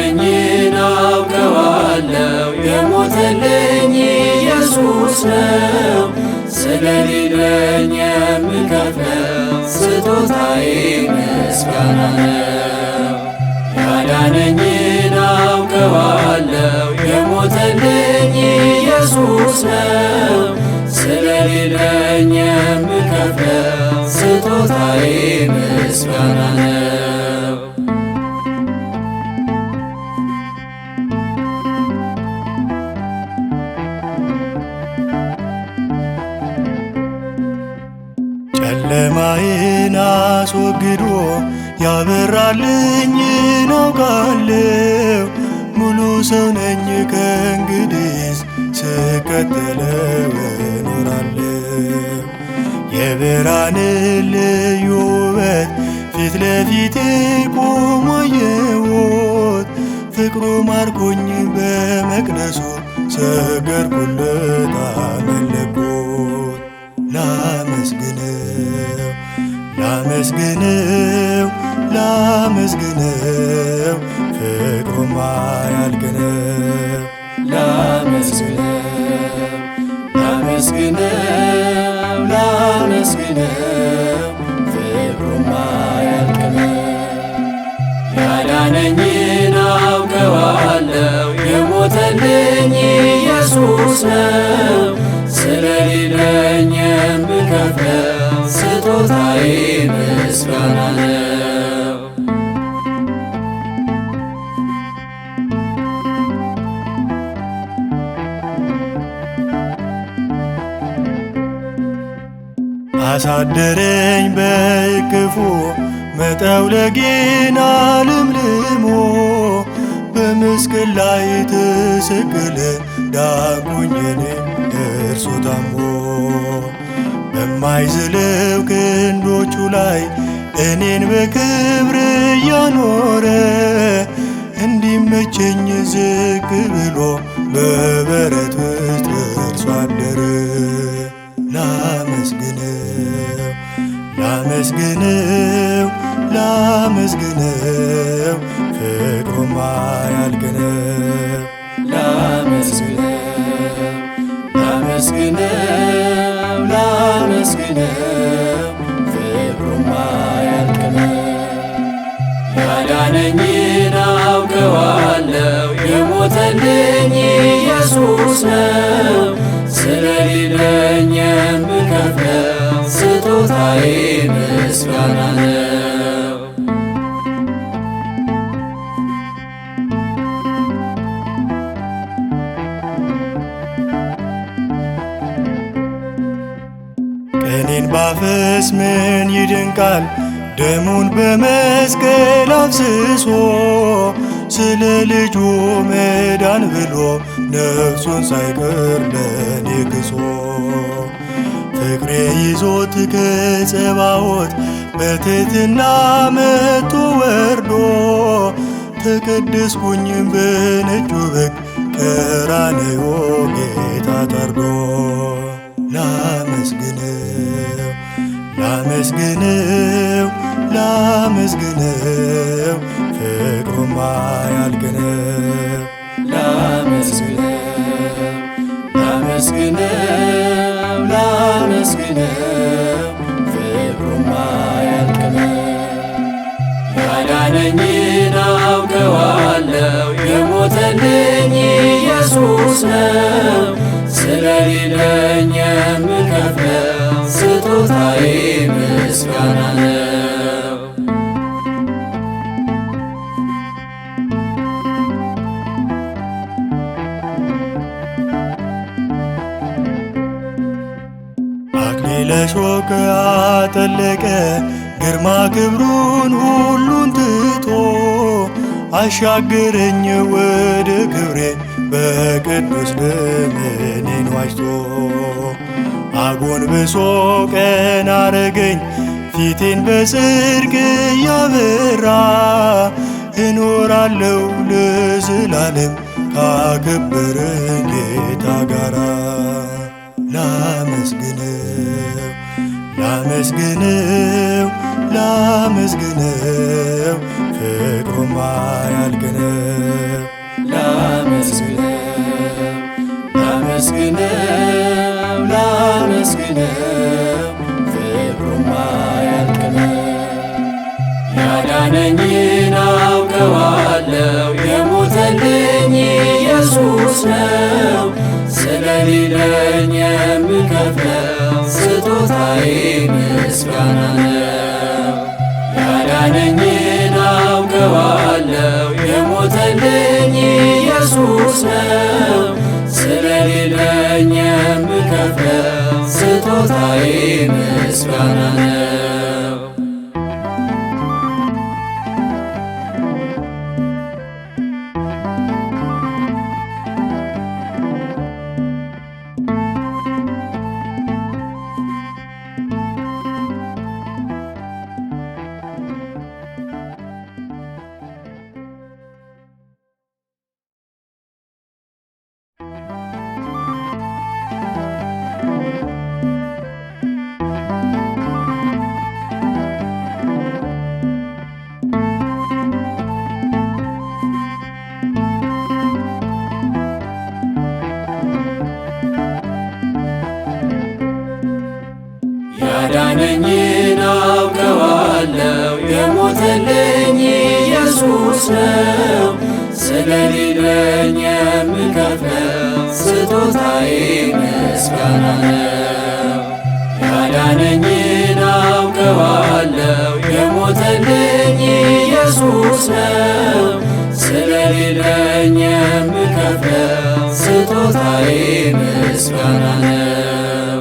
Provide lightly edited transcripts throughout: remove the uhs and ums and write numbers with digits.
ያዳነኝን አውቀዋለሁ የሞተልኝ ኢየሱስ ነው። ስለሌለኝ የምከፍለው ስጦታዬ ምስጋና ነው። ያዳነኝን አውቀዋለሁ የሞተልኝ ኢየሱስ ነው። ስለሌለኝ የምከፍለው ስጦታዬ ምስጋና ነው። ጨለማዬን አስወግዶ ያበራልኝን አውቃለሁ። ሙሉ ሰው ነኝ ከእንግዲስ ስከተለው እኖራለሁ። የብርሃንን ልዩ ውበት ፊት ለፊቴ ቆሞ አየሁት። ፍቅሩ ማርኮኝ በመቅደሱ ሰገድኩለት አመለኩት። ላመስግነው ላመስግነው ላመስግነው ፍቅሩማ ያልቅ ነው። ላመስግነው ላመስግነው ላመስግነው ፍቅሩማ ያልቅ ነው። ያዳነኝን አውቀዋለሁ የሞተልኝ ኢየሱስ ነው። ስለሌለኝ የምከፍለው ስጦታዬ ምስጋና ነው። አሳደረኝ በእቅፉ መጠውለጌን አለምልሞ። በመስቀል ላይ ተሰቀለ ዳንኩኝ እኔ እርሱ ታሞ። በማይዝለው ክንዶቹ ላይ እኔን በክብር እያኖረ እንዲመቸኝ ዝቅ ብሎ በበረት ውስጥ እርሱ አደረ። ላመስግነው ላመስግነው ላመስግነው ፍቅሩማ ያልቅ ነው። ላመስግነው ላመስግነው ላመስግነው ፍቅሩማ ያልቅ ነው። ያዳነኝን አውቀዋለሁ የሞተልኝ ኢየሱስ ነው። ስለሌለኝ የምከፍለው ስጦታዬ ምስጋና ነው። ቀኔን ባፈስ ምን ይደንቃል ደሙን በመስቀል አፍስሶ። ስለ ልጁ መዳን ብሎ ነፍሱን ሳይቀር ለኔ ክሶ። ፍቅሬ ይዞት ከጸባዖት በትሕትና መጥቶ ወርዶ። ተቀደስኩኝ በነጩ በግ ቀራንዮ ጌታ ታርዶ። ላመስግነው ላመስግነው ላመስግነው ፍቅሩማ ያልቅ ነው። ላመስግነው ላመስግነው ላመስግነው ፍቅሩማ ያልቅ ነው። ያዳነኝን አውቀዋለሁ የሞተልኝ ኢየሱስ ነው። ስለሌለኝ የምከፍለው ስጦታዬ ምስጋና ነው። አክሊለ ሾክ አጠለቀ ግርማ ክብሩን ሁሉን ትቶ። አሻገረኝ ወደ ክብሬ በቅዱስ ደም እኔን ዋጅቶ። አጎንብሶ ቀና አረገኝ ፊቴን በጽድቅ እያበራ። እኖራለሁ ለዘላለም ካከበረኝ ጌታ ጋራ። ላመስግነው ላመስግነው ላመስግነው ፍቅሩማ ያልቅ ነው። ላመስግነው ላመስግነው ፍቅሩማ ያልቅ ነው። ያዳነኝን አውቀዋለሁ የሞተልኝ ኢየሱስ ነው። ስለሌለኝ የምከፍለው ስጦታዬ ምስጋና ነው። ያዳነኝን አውቀዋለሁ የሞተልኝ ኢየሱስ ነው። ስለሌለኝ የምከፍለው ስጦታዬ ምስጋና ነው። ያዳነኝን አውቀዋለሁ የሞተልኝ ኢየሱስ ነው። ስለሌለኝ የምከፍለው ስጦታዬ ምስጋና ነው። ያዳነኝን አውቀዋለሁ የሞተልኝ ኢየሱስ ነው። ስለሌለኝ የምከፍለው ስጦታዬ ምስጋና ነው።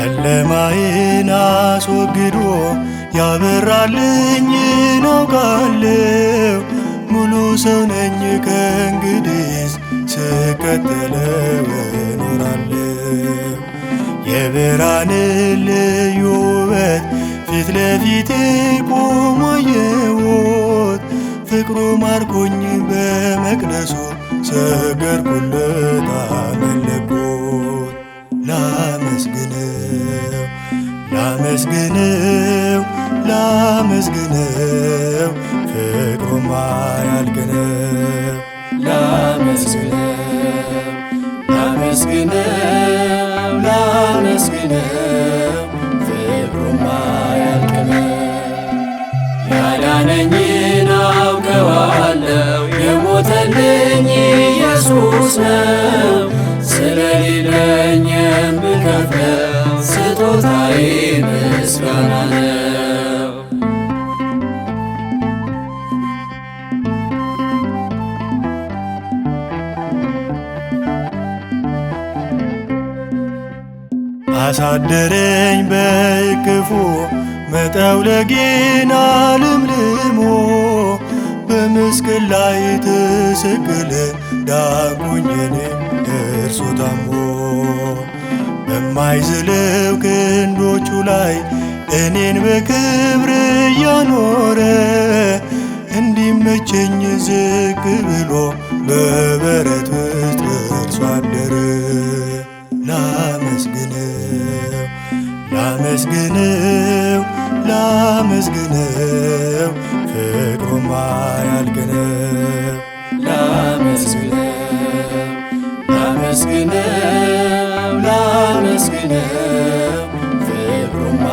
ጨለማዬን አስወግዶ ያበራልኝን አውቃለሁ። ሙሉ ሰው ነኝ ከእንግዲስ ስከተለው እኖራለሁ። የብርሃንን ልዩ ውበት ፊት ለፊቴ ቆሞ አየሁት። ፍቅሩ ማርኮኝ በመቅደሱ ሰገድኩለት አመለኩት። ላመስግነው ላመስግነው ላመስግነው ፍቅሩማ ያልቅ ነው። ላመስግነው ላመስግነው ላመስግነው ፍቅሩማ ያልቅ ነው። ያዳነኝን አውቀዋለሁ የሞተልኝ ኢየሱስ ነው። ስለሌለኝ የምከፍለው ስጦታዬ ምስጋና ነው። አሳደረኝ በእቅፉ መጠውለጌን አለምልሞ በመስቀል ላይ ተሰቀለ ዳንኩኝ እኔ እርሱ ታሞ። በማይዝለው ክንዶቹ ላይ እኔን በክብር እያኖረ እንዲመቸኝ ዝቅ ብሎ በበረት ውስጥ እርሱ አደረ። ላመስግነው ላመስግነው ላመስግነው ፍቅሩማ ያልቅ ነው። ላመስግነው ላመስግነው ላመስግነው ፍቅሩማ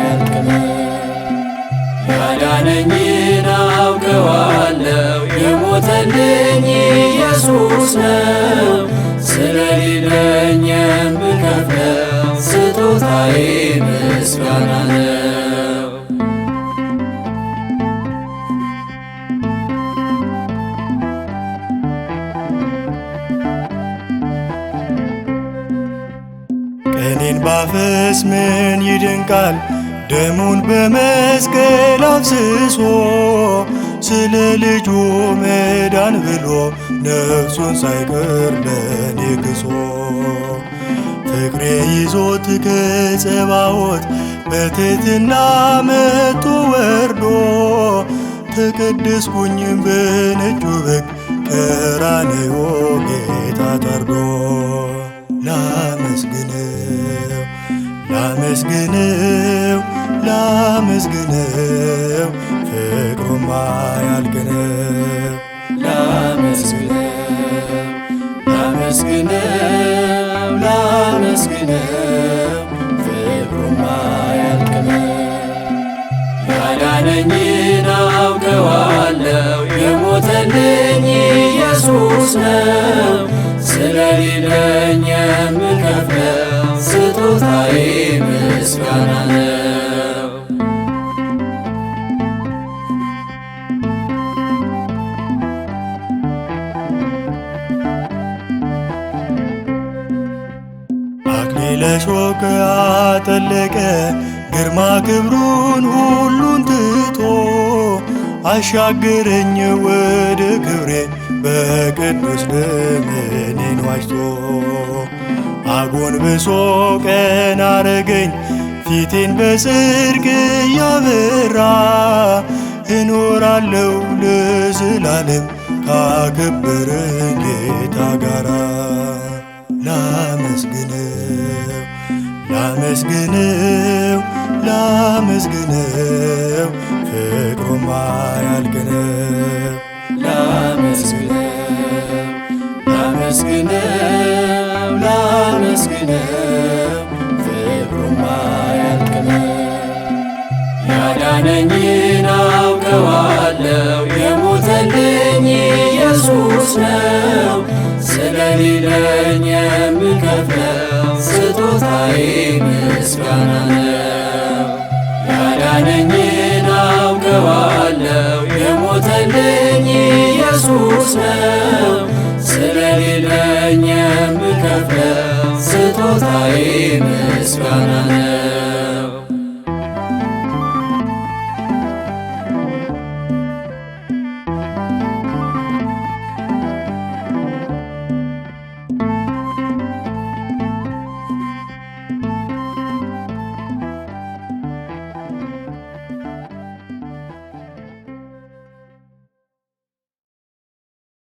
ያልቅ ነው። ያዳነኝን አውቀዋለሁ የሞተልኝ ኢየሱስ ነው። ስለሌለኝ የምከፍለው ስጦታዬ ምስጋና ነው። ቅኔን ባፈስ ምን ይደንቃል ደሙን በመስቀል አፍስሶ ስለ ልጁ መዳን ብሎ ነፍሱን ሳይቀር ለኔ ክሶ። ፍቅሬ ይዞት ከጸባዖት በትሕትና መጥቶ ወርዶ ተቀደስኩኝ በነጩ በግ ቀራንዮ ጌታ ታርዶ። ላመስግነው ላመስግነው ላመስግነው ፍቅሩማ ያልቅ ነው። ላመስግነው ፍቅሩማ ያልቅ ነው። ያዳነኝን አውቀዋለሁ የሞተልኝ ኢየሱስ ነው። ስለሌለኝ የምከፍለው ስጦታዬ ምስጋና ነው። አክሊለ ሾክ አጠለቀ ግርማ ክብሩን ሁሉን ትቶ አሻገረኝ ወደ ክብሬ በቅዱስ ደሙ እኔን ዋጅቶ አጎንብሶ ቀና አረገኝ ፊቴን በጽድቅ እያበራ እኖራለሁ ለዘላለም ካከበረኝ ጌታ ጋራ። ላመስግነው ፍቅሩማ ያልቅ ነው። ላመስግነው ፍቅሩማ ያልቅ ነው። ያዳነኝን አውቀዋለሁ የሞተልኝ ኢየሱስ ነው። ስለሌለኝ የምከፍለው ስጦታዬ ምስጋና ነው። ያዳነኝን አውቀዋለሁ የሞተልኝ ኢየሱስ ነው። ስለሌለኝ የምከፍለው ስጦታዬ ምስጋና ነው።